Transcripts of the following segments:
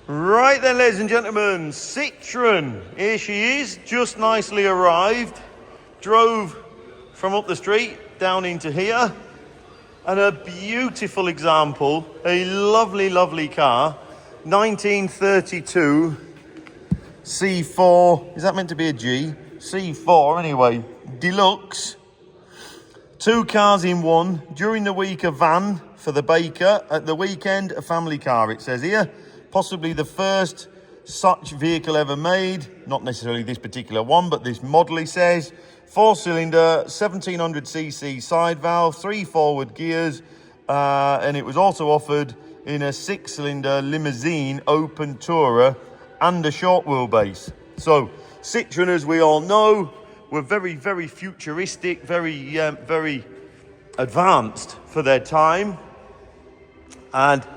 Right then, ladies and gentlemen, Citroen. Here she is, just nicely arrived. Drove from up the street down into here. And a beautiful example, a lovely, lovely car. 1932 C4, is that meant to be a G? C4 anyway, deluxe. 2 cars in one. During the week a van for the baker. At the weekend a family car, it says here. Possibly the first such vehicle ever made. Not necessarily this particular one, but this model, he says. 4-cylinder, 1700cc side valve, 3 forward gears, and it was also offered in a 6-cylinder limousine open tourer and a short wheelbase. So Citroen, as we all know, were very, very futuristic, very advanced for their time, and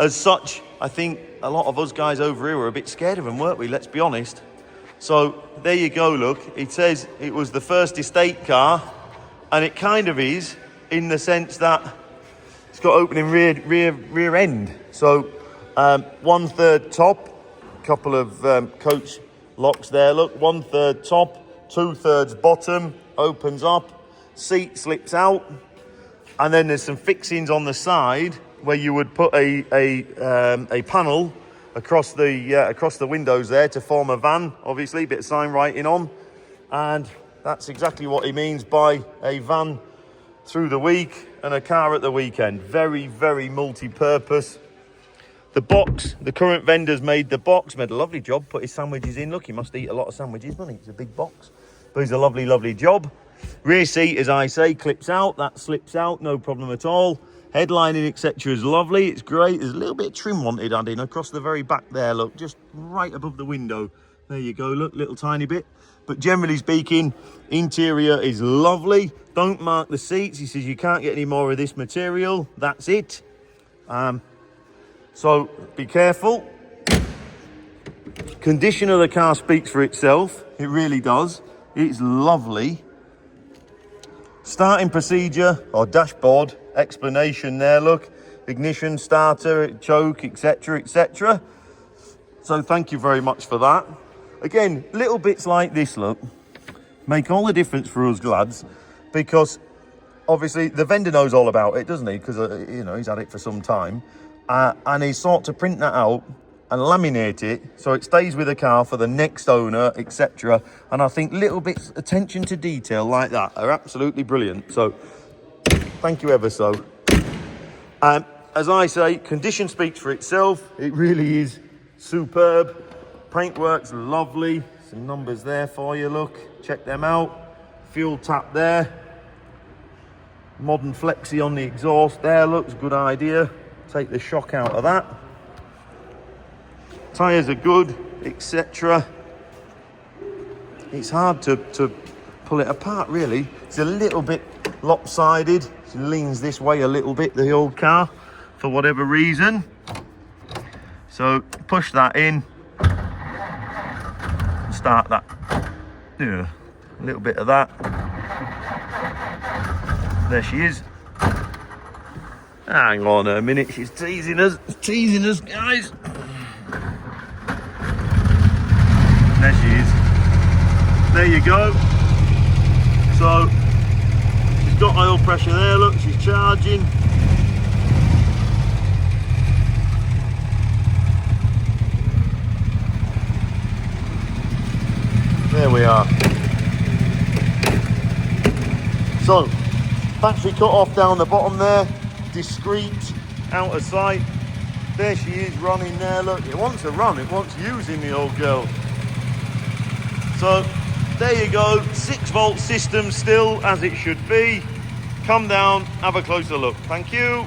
as such, I think a lot of us guys over here were a bit scared of them, weren't we? Let's be honest. So there you go, look. It says it was the first estate car, and it kind of is, in the sense that it's got opening rear end. So 1/3 top, couple of coach locks there, look. 1/3 top, 2/3 bottom, opens up, seat slips out, and then there's some fixings on the side where you would put a panel across the windows there to form a van, obviously, bit of sign writing on, and that's exactly what he means by a van through the week and a car at the weekend. Very, very multi-purpose. The box, the current vendors made the box, made a lovely job, put his sandwiches in. Look, he must eat a lot of sandwiches, doesn't he? It's a big box, but it's a lovely, lovely job. Rear seat, as I say, clips out, that slips out, no problem at all. Headlining, etc. is lovely. It's great. There's a little bit of trim wanted adding across the very back there. Look, just right above the window. There you go. Look, little tiny bit. But generally speaking, interior is lovely. Don't mark the seats. He says you can't get any more of this material. That's it. So be careful. Condition of the car speaks for itself. It really does. It's lovely. Starting procedure or dashboard explanation there, look. Ignition, starter, choke, etc, etc. So thank you very much for that. Again, little bits like this, look, make all the difference for us lads, because obviously the vendor knows all about it, doesn't he? Because you know, he's had it for some time, and he's sought to print that out and laminate it so it stays with the car for the next owner, etc. And I think little bits, attention to detail like that are absolutely brilliant. So thank you ever so. As I say, condition speaks for itself. It really is superb. Paintwork's lovely. Some numbers there for you, look. Check them out. Fuel tap there. Modern flexi on the exhaust there, looks good idea. Take the shock out of that. Tyres are good, etc. It's hard to pull it apart, really. It's a little bit lopsided. It leans this way a little bit, the old car, for whatever reason. So push that in. Start that. Yeah, a little bit of that. There she is. Hang on a minute, she's teasing us. Teasing us, guys. There she is. There you go. So she's got oil pressure there, look, she's charging. There we are. So, battery cut off down the bottom there, discreet, out of sight. There she is running there, look, it wants to run, it wants using the old girl. So, there you go, 6-volt system still as it should be. Come down, have a closer look. Thank you.